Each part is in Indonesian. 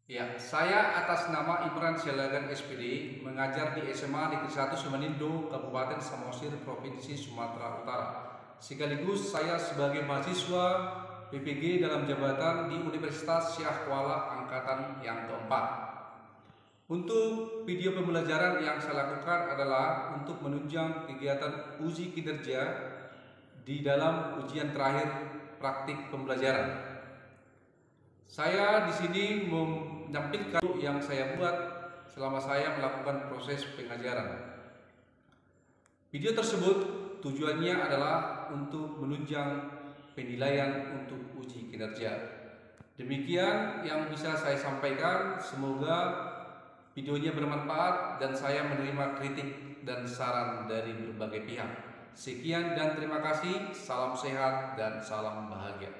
Ya, saya atas nama Imran Sialagan SPD mengajar di SMA Negeri 1 Sumenindo, Kabupaten Samosir, Provinsi Sumatera Utara. Sekaligus saya sebagai mahasiswa PPG dalam jabatan di Universitas Syah Kuala Angkatan yang keempat. Untuk video pembelajaran yang saya lakukan adalah untuk menunjang kegiatan uji kinerja di dalam ujian terakhir praktik pembelajaran. Saya di sini menyampaikan yang saya buat selama saya melakukan proses pengajaran. Video tersebut tujuannya adalah untuk menunjang penilaian untuk uji kinerja. Demikian yang bisa saya sampaikan, semoga videonya bermanfaat dan saya menerima kritik dan saran dari berbagai pihak. Sekian dan terima kasih, salam sehat dan salam bahagia.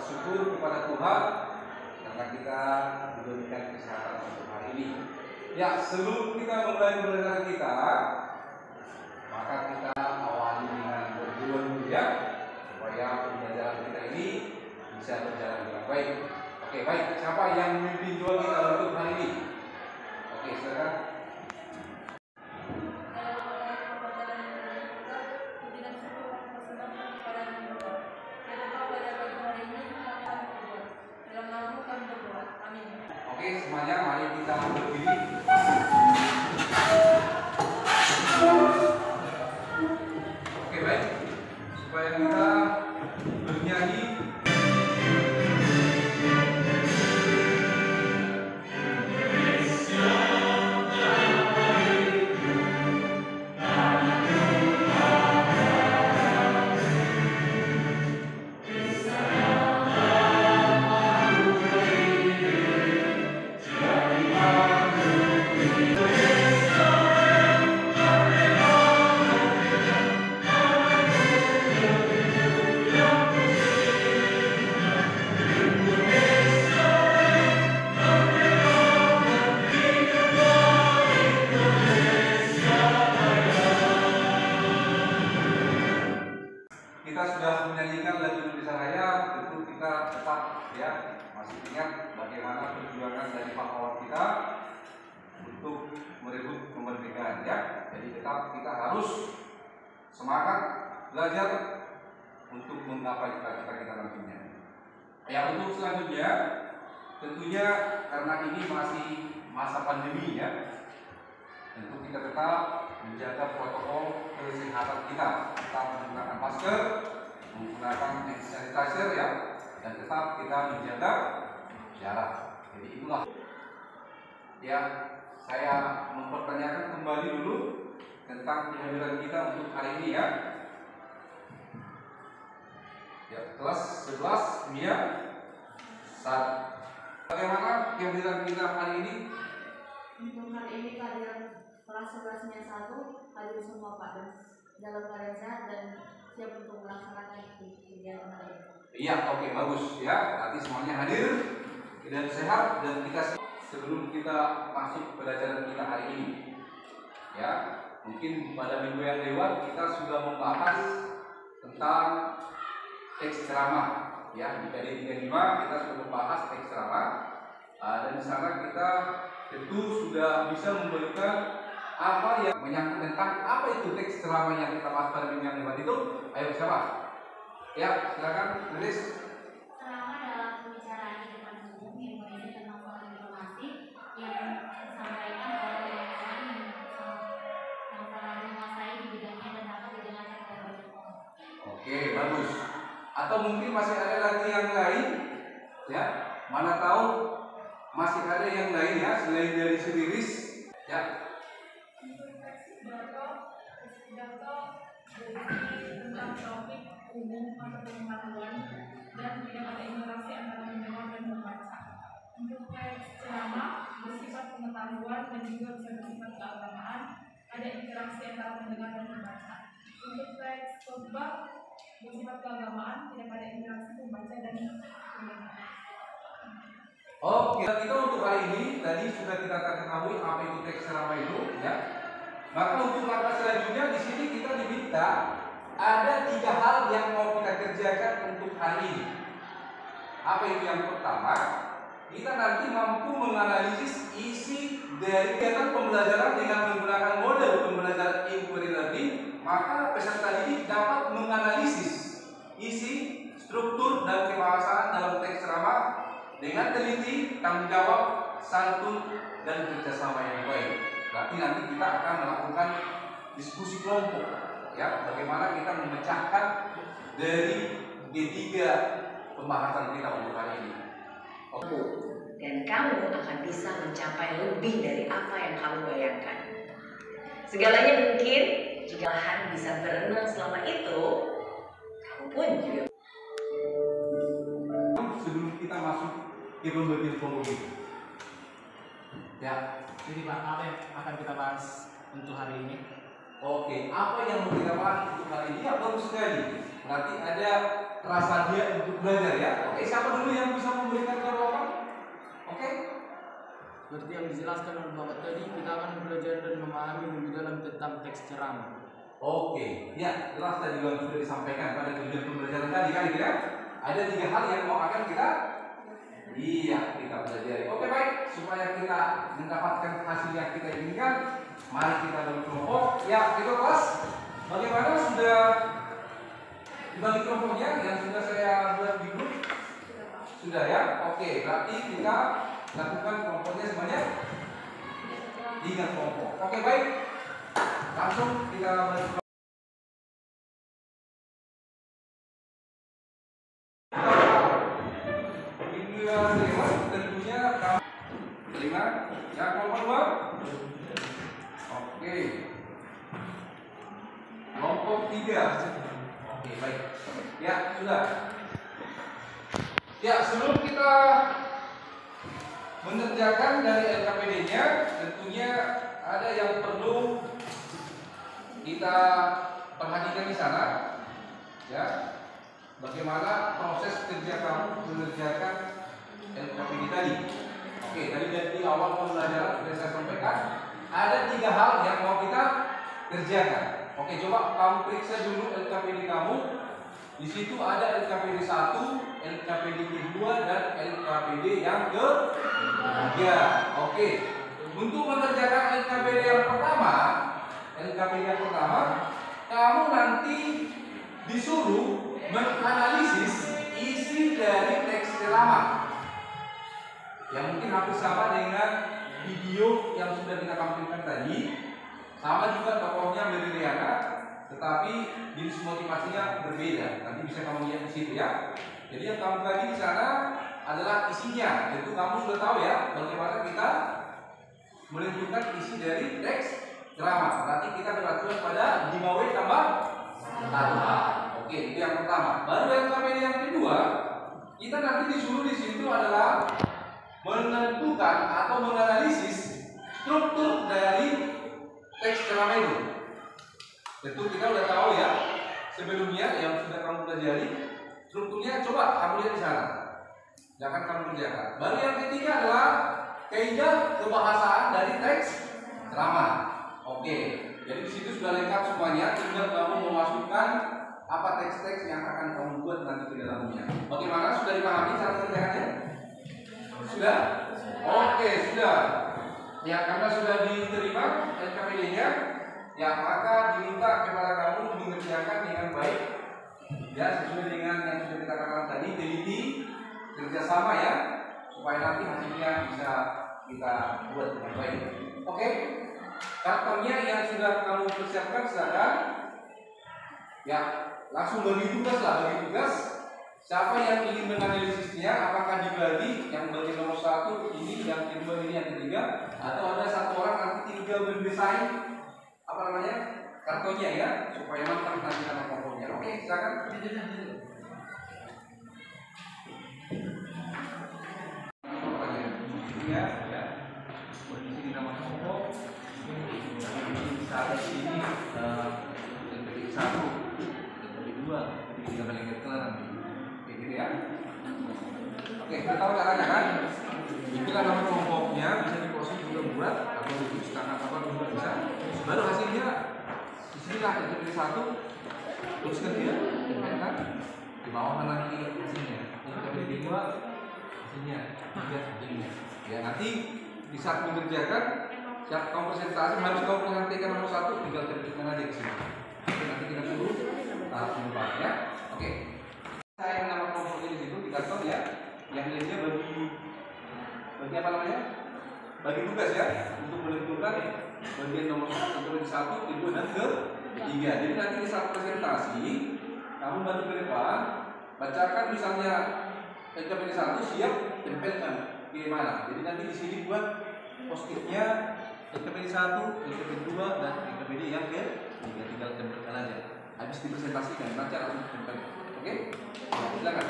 Syukur kepada Tuhan karena kita diberikan kesehatan untuk hari ini. Ya, sebelum kita mulai pembelajaran kita, maka kita awali dengan berdoa dulu ya, supaya pembelajaran kita ini bisa berjalan dengan baik. Oke, baik. Siapa yang memimpin doa kita untuk hari ini? Oke, silakan. Oke, semuanya mari kita berdiri. Oke, baik. Supaya kita bernyanyi. Kita sudah menyanyikan lagu Indonesia Raya, tentu kita tetap ya masih ingat bagaimana perjuangan dari pahlawan kita untuk merebut kemerdekaan ya. Jadi tetap kita harus semangat belajar untuk menggapai cita-cita kita nantinya. Ya, untuk selanjutnya tentunya karena ini masih masa pandemi ya, tentu kita tetap menjaga protokol kesehatan kita, tetap menggunakan masker, menggunakan hand sanitizer ya, dan tetap kita menjaga jarak. Jadi itulah ya, saya mempertanyakan kembali dulu tentang kehadiran kita untuk hari ini ya. Ya, kelas 11 Mia saat bagaimana kehadiran kita hari ini? Untuk hari ini kehadiran kelas 11-nya 1 hadir semua Pak dan dalam keadaan sehat dan siap untuk melaksanakan kegiatan hari ini. Iya, oke, bagus ya. Nanti semuanya hadir dan sehat dan kita sebelum kita masuk pelajaran kita hari ini. Ya, mungkin pada minggu yang lewat kita sudah membahas tentang teks ceramah ya. Di PD 35 kita sudah membahas teks ceramah. Dan di sana kita tentu sudah bisa memberikan apa yang menyangkut tentang apa itu teks ceramah yang kita bahas pada minggu yang lewat itu. Ayo siapa? Ya, silakan tulis. Ceramah dalam pembicaraan di depan umum yang berisi tentang soal informasi yang disampaikan oleh orang yang telah menguasai di bidangnya dan dapat didengarkan oleh banyak orang. Oke, bagus. Atau mungkin masih ada lagi yang lain? Ya, mana tahu masih ada yang lain ya selain dari Sediris ya. Tentang topik umum atau pengetahuan dan interaksi antara mendengar dan membaca. Untuk teks ceramah bersifat pengetahuan dan juga bisa bersifat keagamaan, ada interaksi antara mendengar dan membaca. Untuk teks khotbah bersifat keagamaan, tidak ada interaksi pembaca dan pendengar. Oke, kita untuk hari ini tadi sudah kita ketahui apa itu teks ceramah itu, ya. Maka untuk langkah selanjutnya di sini kita diminta ada 3 hal yang mau kita kerjakan untuk hari ini. Apa itu yang pertama? Kita nanti mampu menganalisis isi dari kegiatan pembelajaran dengan menggunakan model pembelajaran inquiry learning. Maka peserta didik dapat menganalisis isi, struktur, dan kebahasaan dalam teks ceramah dengan teliti, tanggung jawab, santun, dan kerjasama yang baik. Berarti nanti kita akan melakukan diskusi kelompok, ya, bagaimana kita memecahkan dari D3 pembahasan kita untuk hari ini. Oke. Dan kamu akan bisa mencapai lebih dari apa yang kamu bayangkan. Segalanya mungkin jika Lahan bisa berenang selama itu, kamu pun juga. Sebelum kita masuk ke pembagian kelompok ini, ya. Jadi Pak, apa yang akan kita bahas untuk hari ini? Oke, apa yang mau kita bahas untuk hari ini? Ya, bagus sekali. Berarti ada rasa dia untuk belajar, ya. Oke, siapa dulu yang bisa memberikan jawaban? Oke. Seperti yang dijelaskan oleh Bapak tadi, kita akan belajar dan memahami lebih dalam tentang teks ceramah. Oke, ya, jelas tadi yang sudah disampaikan pada tujuan pembelajaran tadi kan, ya. Ada 3 hal yang mau akan kita pelajari. Oke, baik, supaya kita mendapatkan hasil yang kita inginkan, mari kita bagi kelompok. Ya, kita kelas. Bagaimana sudah dibagi kelompoknya yang sudah saya buat di grup? Sudah, ya. Oke, berarti kita lakukan kelompoknya sebanyak 3 kelompok. Oke, baik. Langsung kita bagi kelompok. Tentunya kelima, ya, kelompok 2. Oke, kelompok 3. Oke, baik. Ya, sudah. Ya, sebelum kita mengerjakan dari LKPD-nya, tentunya ada yang perlu kita perhatikan di sana, ya. Bagaimana proses kerja kamu mengerjakan LKPD tadi? Oke, tadi dari awal pembelajaran sudah saya sampaikan ada 3 hal yang mau kita kerjakan. Oke, coba kamu periksa dulu LKPD kamu. Di situ ada LKPD 1, LKPD kedua, dan LKPD yang ketiga. Oke, untuk mengerjakan LKPD yang pertama, kamu nanti disuruh menganalisis isi dari teks ceramah yang mungkin hampir sama dengan video yang sudah kita tampilkan tadi. Sama juga tokohnya Meridiana, tetapi jenis motivasinya berbeda. Nanti bisa kamu lihat di situ, ya. Jadi yang kamu bagi di sana adalah isinya. Tentu kamu sudah tahu, ya, bagaimana kita menentukan isi dari teks ceramah. Berarti kita beraturan pada 5W tambah 1A. Oke, itu yang pertama. Baru LKPD yang kedua, kita nanti disuruh di situ adalah menentukan atau menganalisis struktur dari teks ceramah itu. Tentu kita sudah tahu, ya, sebelumnya yang sudah kamu pelajari strukturnya. Coba kamu lihat di sana, jangan kamu kerjakan. Baru yang ketiga adalah kaidah kebahasaan dari teks ceramah. Oke, jadi di situ sudah lengkap semuanya. Tinggal kamu memasukkan apa teks-teks yang akan kamu buat nanti ke dalamnya. Bagaimana, sudah dipahami cara kerjaannya? Sudah? Oke, sudah. Ya, karena sudah diterima LKPD-nya, ya, maka diminta kepada kamu mengerjakan dengan baik, ya, sesuai dengan yang sudah kita katakan tadi, teliti, kerjasama, ya, supaya nanti hasilnya bisa kita buat dengan baik. Oke, kartonnya yang sudah kamu persiapkan silakan, ya, langsung bagi tugas lah, bagi tugas. Siapa yang ingin menganalisisnya, apakah dibagi yang bagian nomor 1 ini, yang kedua ini, yang ketiga, atau ada satu orang nanti tinggal mendesain apa namanya kartonnya, ya, supaya mantap nanti nama pokoknya. Oke, silakan. Oke ya. Oke, kita tahu caranya kan? Bikinlah nama kelompoknya, bisa diproses juga buat atau ditulis karena apa juga bisa. Baru hasilnya disinilah LKPD 1 tuliskan dia, tempelkan di bawah nanti hasilnya. LKPD 2 hasilnya, 3 hasilnya. Ya nanti di saat mengerjakan siap kamu presentasi harus kamu menghentikan nomor 1, tinggal tempelkan aja ke sini. Oke, nanti kita tunggu tahap kedua ya. Oke. Saya nama kelompoknya di situ dikasih ya. Yang lainnya bagi apa namanya? Bagi tugas ya untuk menentukan bagian nomor 1, 2, dan ketiga. Jadi nanti di saat presentasi kamu bantu ke depan, bacakan misalnya LKPD 1 siap, tempelkan di mana. Jadi nanti di sini buat post-itnya LKPD 1, LKPD 2, dan LKPD yang ketiga, tinggal tempelkan aja. Habis dipresentasikan baca langsung tempelkan. Oke? Ya, silakan.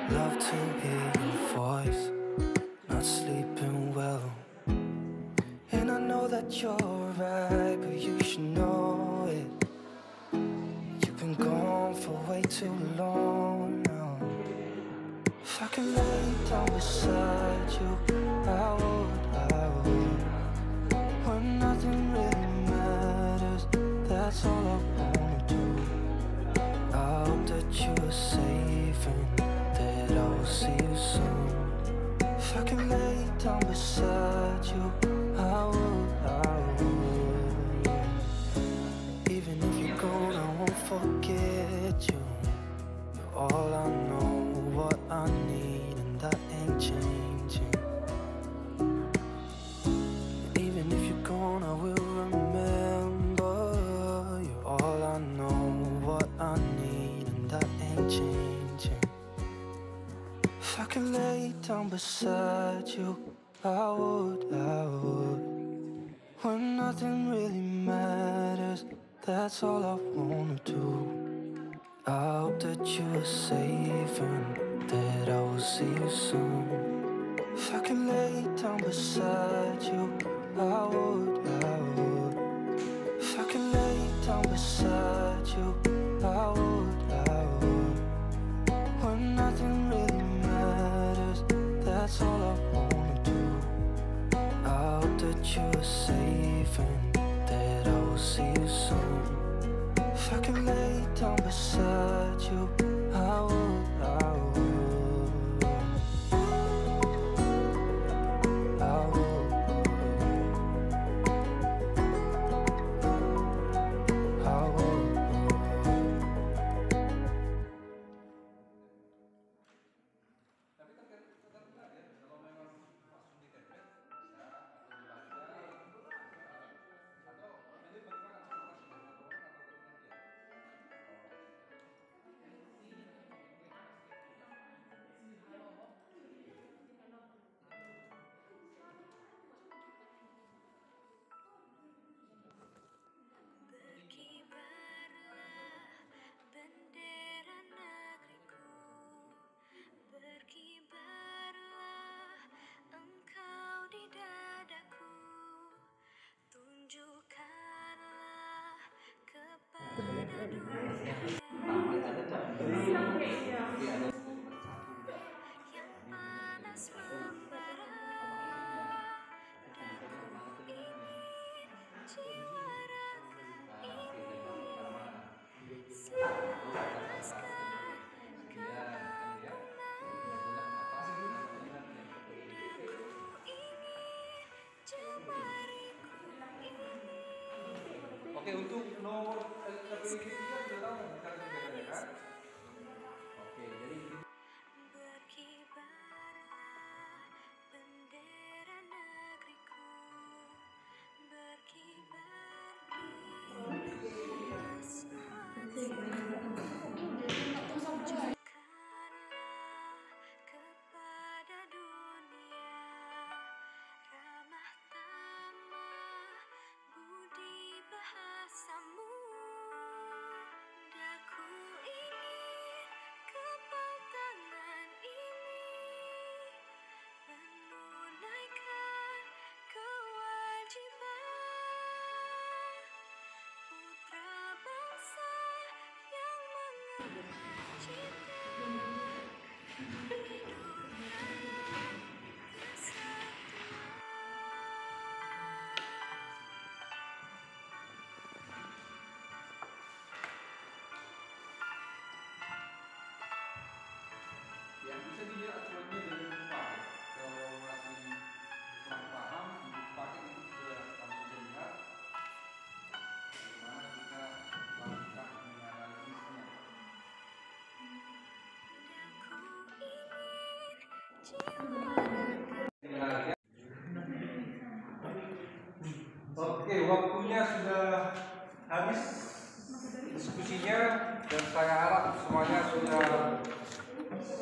Love to hear your voice, not sleeping well. And I know that you're right, but you should know it. You've been gone for way too long now. If I could lay down beside you, I would. When nothing really matters, that's all I wanna do. I hope that you are safe and that I will see you soon. If I could lay down beside you, I would. Even if you're gone, I won't forget you. You're all I know, what I need, and that ain't changing. Even if you're gone, I will remember. You're all I know, what I need, and that ain't changing. If I could lay down beside you, I would. When nothing really matters, that's all I wanna do. I hope that you are safe and that I will see you soon. If I could lay down beside you, I would. If I could lay down beside you, I would. When nothing really matters, that's all I wanna do. I hope that you are safe and that I will see you soon. If I could lay down beside you, I would. Oke, untuk nomor LKPD 3 sudah tahu cara kerjanya kan? Oke, jadi Bahasamu, daku Ya, bisa dilihat acuannya dari buku paket. Kalau masih kurang paham, di buku paket itu sudah kami bisa lihat bagaimana kita melakukan menganalisisnya. Oke, waktunya sudah habis diskusinya dan saya harap semuanya sudah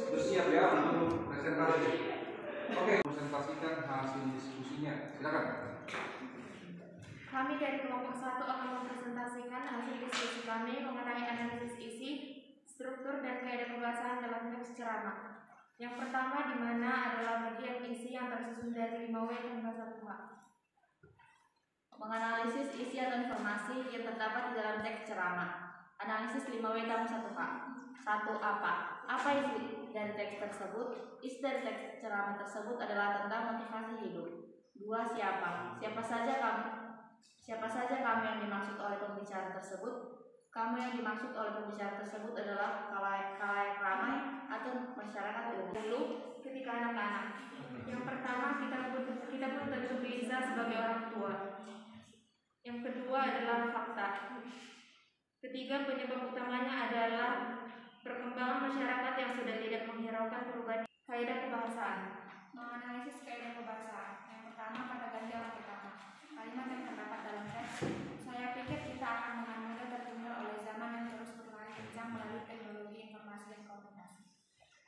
bersiap ya untuk presentasi. Oke, presentasikan hasil diskusinya. Silakan. Kami dari kelompok 1 akan mempresentasikan hasil diskusi kami mengenai analisis isi, struktur, dan kaidah pembahasan dalam teks ceramah. Yang pertama di mana adalah bagian isi yang tersusun dari 5W tambah 1H. Menganalisis isi atau informasi yang terdapat di dalam teks ceramah. Analisis 5W tambah 1H. 1. Apa isi dari teks tersebut? Isi dari teks ceramah tersebut adalah tentang motivasi hidup. 2. Siapa saja kamu yang dimaksud oleh pembicara tersebut? Kamu yang dimaksud oleh pembicara tersebut adalah khalayak ramai atau masyarakat umum. Dulu ketika anak-anak. Yang pertama kita pun tentu bisa sebagai orang tua. Yang kedua adalah fakta. Ketiga, penyebab utamanya adalah perkembangan masyarakat yang sudah tidak menghiraukan perubahan. Kaidah kebahasaan. Menganalisis kaidah kebahasaan. Yang pertama, kata ganti orang pertama. Kalimat yang terdapat dalam teks. Saya pikir kita akan dengan mudah tertinggal oleh zaman yang terus berlari kencang melalui teknologi informasi dan komunikasi.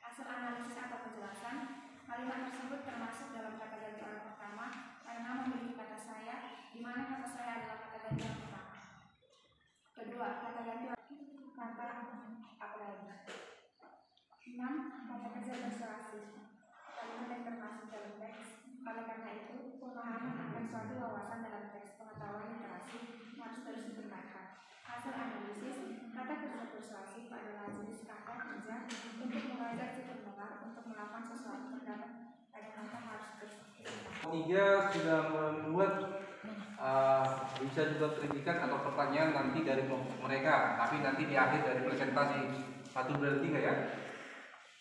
Hasil analisis atau penjelasan. Kalimat tersebut termasuk dalam kata ganti orang pertama karena memiliki kata saya, di mana kata saya adalah kata ganti orang pertama. Kedua, kata ganti kata apa lagi? 6. Kata kerja persuasif. Kalimat yang termasuk dalam teks. Oleh karena itu, pemahaman akan suatu wawasan dalam teks pengetahuan literasi harus terus ditingkatkan. Hasil analisis, kata kerja persuasif adalah jenis kata kerja untuk mengajak si pendengar untuk melakukan sesuatu terhadap kata harus terus ditingkatkan. 3 sudah membuat bisa juga kritikan atau pertanyaan nanti dari kelompok mereka, tapi nanti di akhir dari presentasi 1, 2, 3 ya.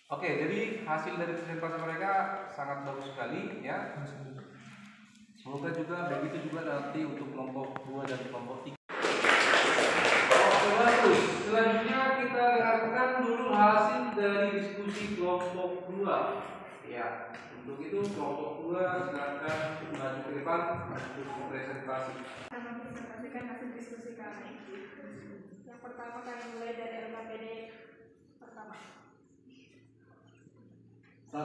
Oke, jadi hasil dari presentasi mereka sangat bagus sekali ya. Semoga juga begitu juga nanti untuk kelompok 2 dan kelompok 3. Oke, bagus. Selanjutnya kita dengarkan dulu hasil dari diskusi kelompok 2. Ya, untuk itu kelompok 2 silakan maju ke depan untuk presentasi. Akan mempresentasikan hasil diskusi kami. Yang pertama kami mulai dari LKPD pertama. 1.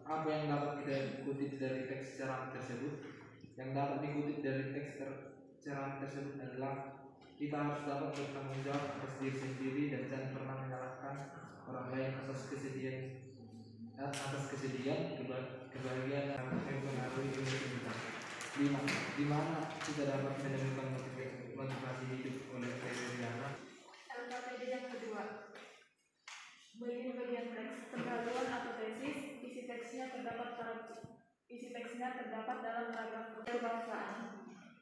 Apa yang dapat kita kutip dari teks ceramah tersebut? Yang dapat dikutip dari teks ceramah tersebut adalah kita harus dapat bertanggung jawab atas diri sendiri dan jangan pernah menyalahkan orang lain atas kesedihan, kebahagiaan yang mempengaruhi hidup kita. 5. Di mana kita dapat menemukan motivasi hidup oleh Krisdiana? LKPD yang kedua. Bagian teks pendahuluan atau tesis, isi teksnya terdapat dalam paragraf kebahasaan.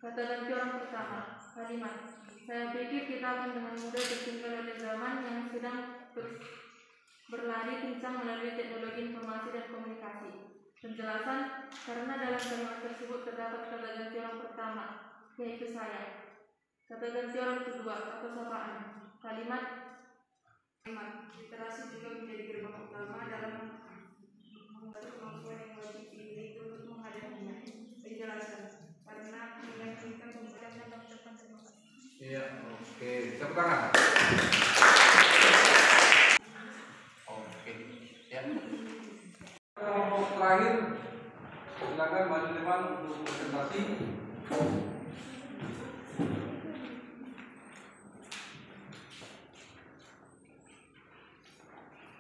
Kata ganti orang pertama. Kalimat. Saya pikir kita akan dengan mudah tertinggal oleh zaman yang sedang berlari kencang melalui teknologi informasi dan komunikasi. Penjelasan, karena dalam kalimat tersebut terdapat kata ganti orang pertama, yaitu saya. Kata ganti orang kedua atau sapaan. Kalimat literasi juga menjadi gerbang utama dalam membantu kemampuan yang wajib dimiliki untuk menghadapinya. Penjelasan, karena menggantungkan pembacaan dan mengucapkan terima kasih. Iya, oke. Tepuk tangan. Oke, ya. Kelompok terakhir, silakan maju depan untuk presentasi.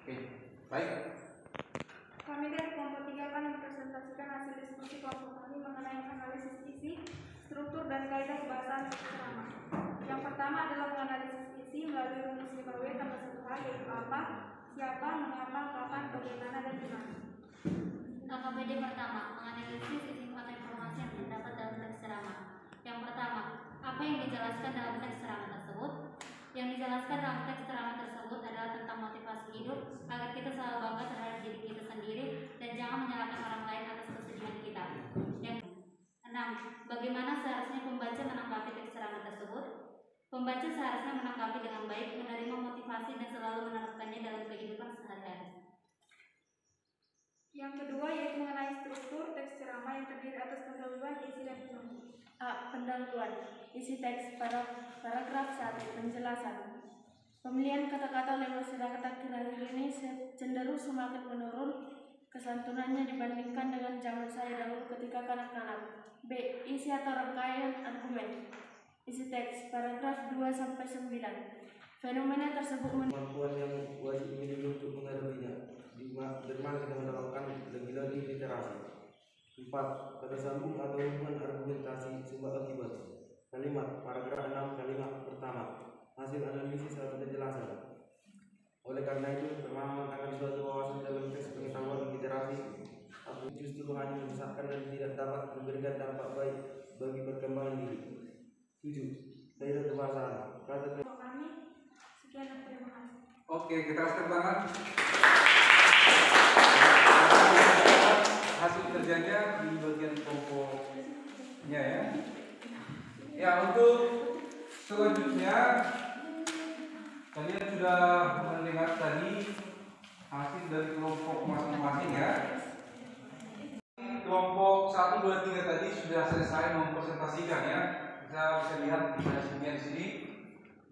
Oke, baik. Kami dari kelompok 3 akan mempresentasikan hasil diskusi kelompok kami mengenai analisis isi, struktur, dan kaidah kebahasaan ceramah. Yang pertama adalah menganalisis isi melalui rumus 5W tambah 1H, yaitu apa, siapa, mengapa, kapan, bagaimana, dan di mana. KKBD pertama, menganalisis isi atau informasi yang terdapat dalam teks ceramah. Yang pertama, apa yang dijelaskan dalam teks ceramah tersebut? Yang dijelaskan dalam teks ceramah tersebut adalah tentang motivasi hidup agar kita selalu bangga terhadap diri kita sendiri dan jangan menyalahkan orang lain atas kesedihan kita. Yang 6. Bagaimana seharusnya pembaca menanggapi teks ceramah tersebut? Pembaca seharusnya menanggapi dengan baik, menerima motivasi dan selalu menerapkannya dalam kehidupan sehari-hari. Yang kedua yaitu mengenai struktur teks ceramah yang terdiri atas pendahuluan, isi, dan penutup. A. Pendahuluan. Isi teks paragraf 1. Penjelasan. Pemilihan kata-kata oleh masyarakat akhir-akhir ini cenderung semakin menurun kesantunannya dibandingkan dengan zaman saya dahulu ketika kanak-kanak. B. Isi atau rangkaian argumen. Isi teks paragraf 2-9. Fenomena tersebut kemampuan yang wajib dimiliki untuk menghadapinya. Bagaimana kita menerapkan lagi-lagi literasi. 4. Pada sambung atau hubungan argumentasi sebab akibat. Kalimat paragraf 6 kalimat pertama. Hasil analisis atau penjelasan. Oleh karena itu, pemahaman akan suatu wawasan dalam teks pengetahuan literasi atau justru hanya menyesatkan dan tidak dapat memberikan dampak baik bagi perkembangan diri. 7. Daerah kebahasaan. Kata Kami, sekian dan terima kasih. Oke, kita harus tangan. Hasil kerjanya di bagian kelompoknya ya. Ya, untuk selanjutnya kalian sudah mendengar tadi hasil dari kelompok masing-masing ya. Kelompok 1, 2, 3 tadi sudah selesai mempresentasikan ya. Kita bisa lihat di hasilnya di sini.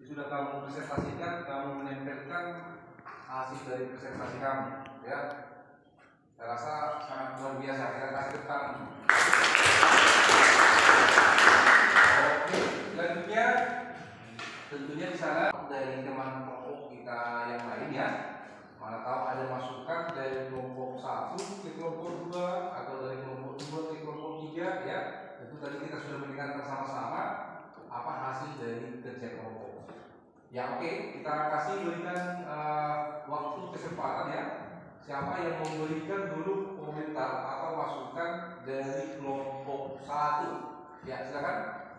Sudah kamu presentasikan, kamu menempelkan hasil dari presentasi kamu ya. Saya rasa sangat luar biasa, kita kasih tepuk tangan. Oke, selanjutnya tentunya di sana dari teman kelompok kita yang lain ya. Mana tahu ada masukan dari kelompok 1 ke kelompok 2 atau dari kelompok 2 ke kelompok 3 ya. Tentu tadi kita sudah mendengar bersama-sama apa hasil dari kerja kelompok. Ya oke, kita kasih berikan waktu kesempatan ya. Siapa yang memberikan dulu komentar atau masukan dari kelompok 1? Ya silakan.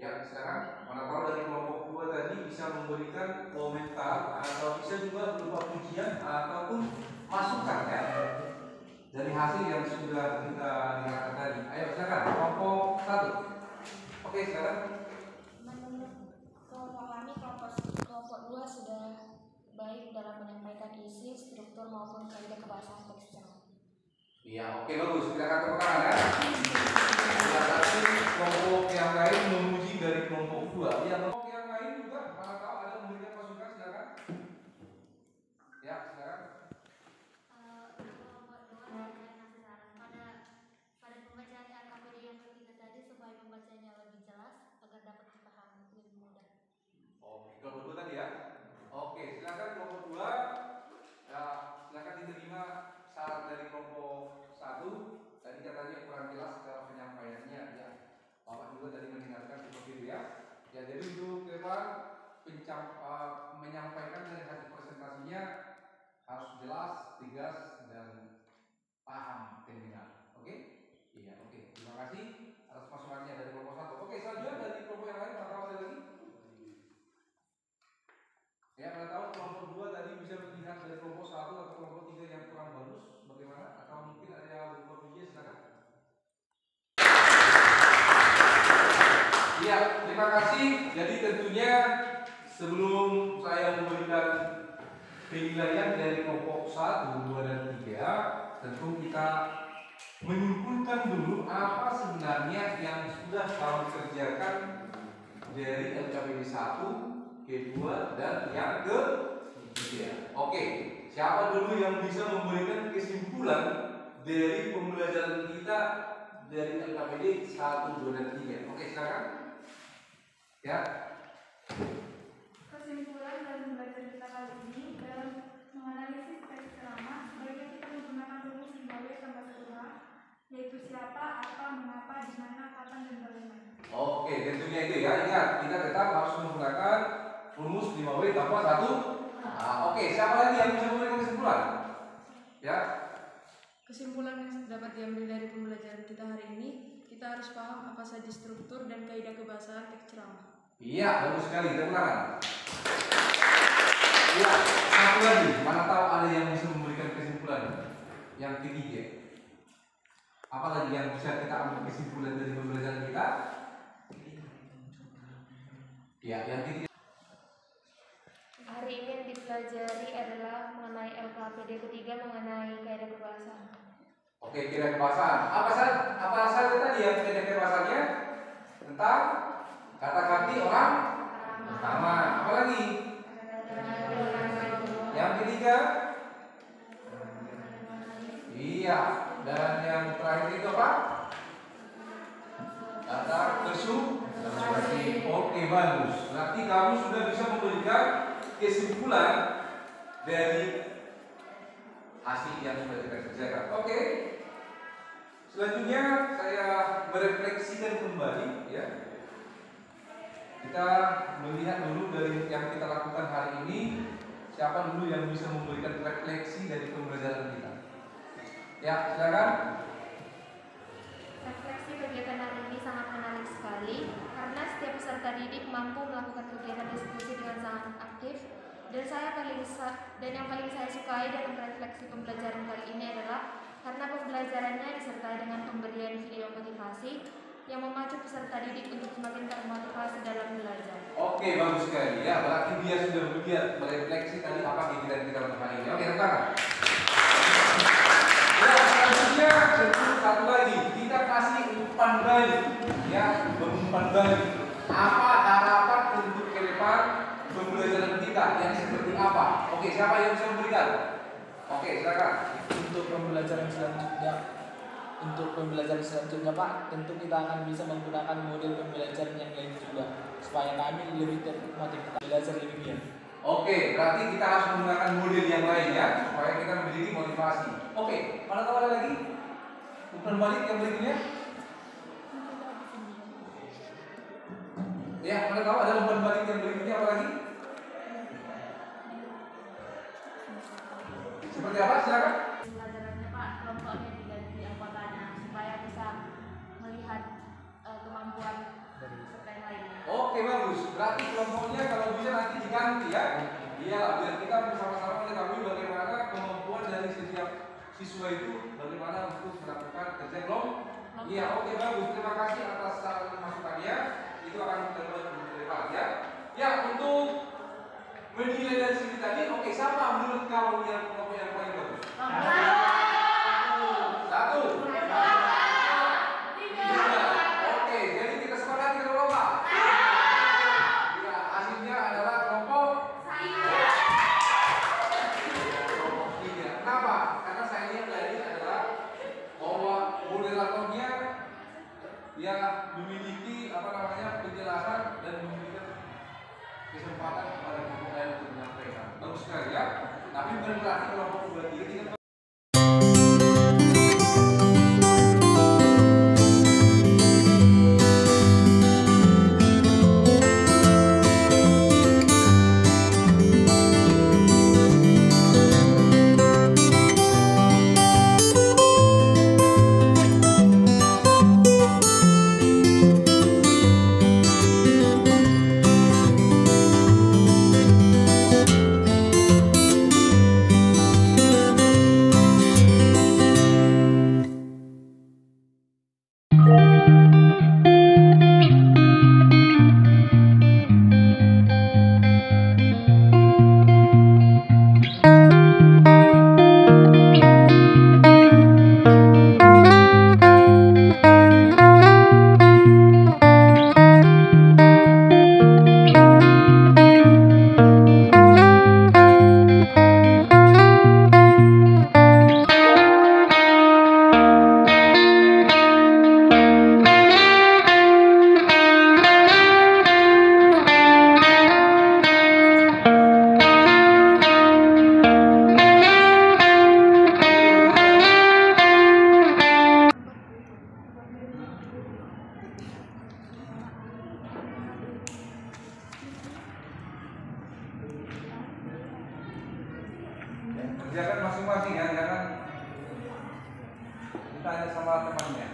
Ya silakan. Mana tahu dari kelompok 2 tadi bisa memberikan komentar atau bisa juga berupa pujian ataupun masukan ya dari hasil yang sudah kita dengarkan tadi. Ayo silakan kelompok 1. Oke silakan. kelompok kami, kelompok 2 sudah baik dalam menyampaikan isi, struktur maupun kaidah kebahasaan teks ceramah. Iya, oke bagus. Kita akan tepuk tangan ya. Ya, tapi kelompok yang lain memuji dari kelompok 2. Ya, kelompok yang lain juga mana tahu ada memberikan masukan silakan. Ya, silakan. Kelompok 2 memberikan saran pada pembacaan KKBD yang ketiga tadi supaya membacanya lebih jelas agar dapat dipahami lebih mudah. Oke, kelompok 2 tadi ya. Oke, silakan kelompok 2. Ya, silakan diterima saran dari kelompok 1. Tadi katanya kurang jelas cara penyampaiannya ya. Bapak juga tadi mendengarkan seperti itu ya. Ya, jadi untuk depan menyampaikan dari hasil presentasinya harus jelas, tegas dan paham pendengar. Oke? Iya, oke. Terima kasih atas masukannya dari kelompok 1. Oke, selanjutnya dari kelompok yang lain atau ada lagi? Ya, mana tahu kelompok 2 tadi bisa melihat dari kelompok 1 atau kelompok 3 yang kurang bagus bagaimana? Atau mungkin ada beberapa pujian silakan. Iya, terima kasih. Jadi tentunya sebelum saya memberikan penilaian dari kelompok 1, 2, dan 3, tentu kita menyimpulkan dulu apa sebenarnya yang sudah kamu kerjakan dari LKPD 1, kedua, dan yang ketiga. Oke, siapa dulu yang bisa memberikan kesimpulan dari pembelajaran kita dari LKPD 1, 2, dan 3? Oke, silakan. Ya. Kesimpulan dari pembelajaran kita kali ini dalam menganalisis teks ceramah, sebaiknya kita menggunakan rumus 5W tambah 1H, yaitu siapa, apa, mengapa, di mana, kapan, dan bagaimana. Oke, tentunya itu ya. Ingat, kita tetap harus menggunakan rumus 5W tambah 1. Oke, siapa lagi yang bisa memberikan kesimpulan? Ya. Kesimpulan yang dapat diambil dari pembelajaran kita hari ini, kita harus paham apa saja struktur dan kaidah kebahasaan teks ceramah. Iya, bagus sekali. Tepuk tangan. Iya, satu lagi. Mana tahu ada yang bisa memberikan kesimpulan yang ketiga. Apa lagi yang bisa kita ambil kesimpulan dari pembelajaran kita? Ya, yang ketiga. Hari ini yang dipelajari adalah mengenai LKPD ketiga mengenai kaidah kebahasaan. Oke, kaidah kebahasaan. Apa saja tadi yang kaidah kebahasaannya? Tentang kata ganti orang pertama. Apa lagi? Yang ketiga? Iya. Dan yang terakhir itu apa? Kata kesusilaan. Oke, bagus. Berarti kamu sudah bisa memberikan kesimpulan dari hasil yang sudah kita kerjakan. Oke. Selanjutnya saya merefleksikan kembali, ya. Kita melihat dulu dari yang kita lakukan hari ini, siapa dulu yang bisa memberikan refleksi dari pembelajaran kita. Ya, silakan. Refleksi kegiatan hari ini sangat menarik sekali karena setiap peserta didik mampu melakukan kegiatan diskusi dengan sangat aktif dan yang paling saya sukai dalam refleksi pembelajaran kali ini adalah karena pembelajarannya disertai dengan pemberian video motivasi yang memacu peserta didik untuk semakin termotivasi dalam belajar. Oke, bagus sekali. Ya, berarti dia sudah merefleksi tadi apa kegiatan kita untuk hari ini. Oke, tangan. Ya, selanjutnya satu lagi, kita kasih umpan balik. Ya, umpan balik. Apa harapan untuk ke depan pembelajaran kita yang seperti apa? Oke, siapa yang bisa memberikan? Oke, silakan. Untuk pembelajaran selanjutnya Pak, tentu kita akan bisa menggunakan model pembelajaran yang lain juga supaya kami lebih termotivasi belajar lebih giat. Oke, berarti kita harus menggunakan model yang lain ya supaya kita memiliki motivasi. Oke, mana tahu ada lagi? Umpan balik yang berikutnya? Ya, mana tahu ada umpan balik yang berikutnya apa lagi? Seperti apa? Silakan. Pembelajarannya Pak, kelompoknya diganti anggotanya supaya bisa melihat kemampuan peserta yang lainnya. Oke, bagus. Berarti kelompoknya kalau bisa nanti diganti ya. Iya, biar kita bersama-sama mengetahui bagaimana kemampuan dari setiap siswa itu bagaimana untuk melakukan kerja kelompok. Iya, oke, bagus. Terima kasih atas saran masukannya. Itu akan kita buat ke depan ya. Ya, untuk menilai dari sini tadi, oke, siapa menurut kamu yang kelompok yang paling bagus? Satu. Oke, jadi kita sepakati kelompok. Ya, hasilnya adalah kelompok kelompok 3. Kenapa? Karena saya lihat tadi adalah bahwa moderatornya dia memiliki penjelasan dan memberikan kesempatan kepada kelompok lain untuk menyampaikan. Bagus sekali ya. Tapi bukan berarti kelompok 2 3 tidak Kerjakan masing-masing ya, jangan ditanya sama temannya.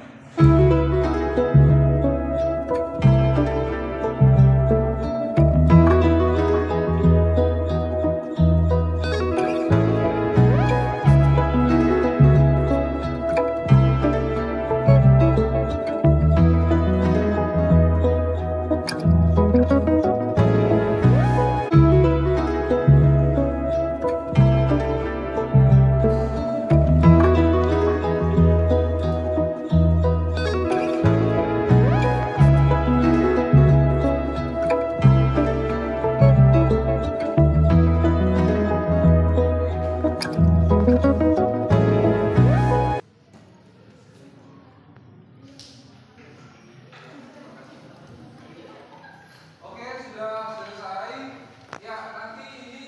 Oke, sudah selesai. Ya, nanti ini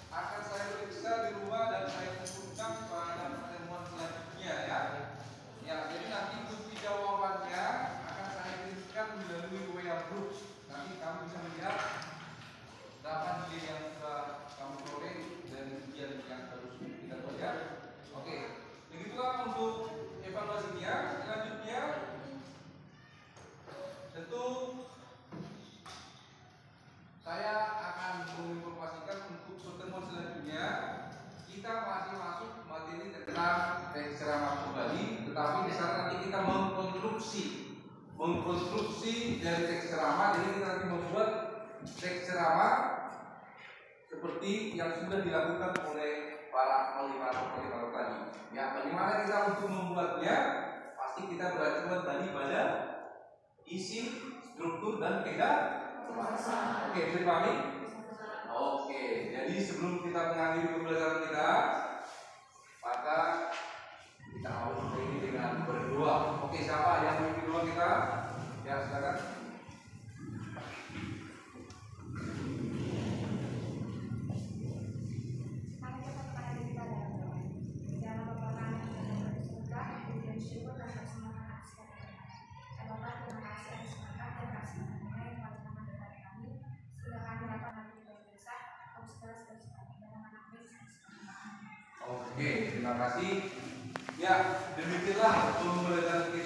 akan saya periksa di rumah dan saya kumpulkan pada pertemuan selanjutnya ya. Ya, jadi nanti bukti jawabannya akan saya kirimkan melalui WA group. Nanti kamu bisa melihat data nilai yang sudah kamu peroleh dan ujian yang harus kita kerja. Oke, begitulah untuk evaluasinya. Selanjutnya tentu saya akan menginformasikan untuk pertemuan selanjutnya kita masih masuk materi tentang teks ceramah kembali, tetapi di sana nanti kita mengkonstruksi dari teks ceramah. Jadi kita nanti membuat teks ceramah seperti yang sudah dilakukan oleh para motivator tadi. Ya, bagaimana kita untuk membuatnya? Pasti kita beracuan tadi pada isi, struktur dan Oke, bisa dipahami? Oke, jadi sebelum kita mengakhiri pembelajaran kita, maka kita awali ini dengan berdoa. Oke, siapa yang memimpin doa kita? Ya, silakan. Oke, terima kasih. Ya, demikianlah pembelajaran kita.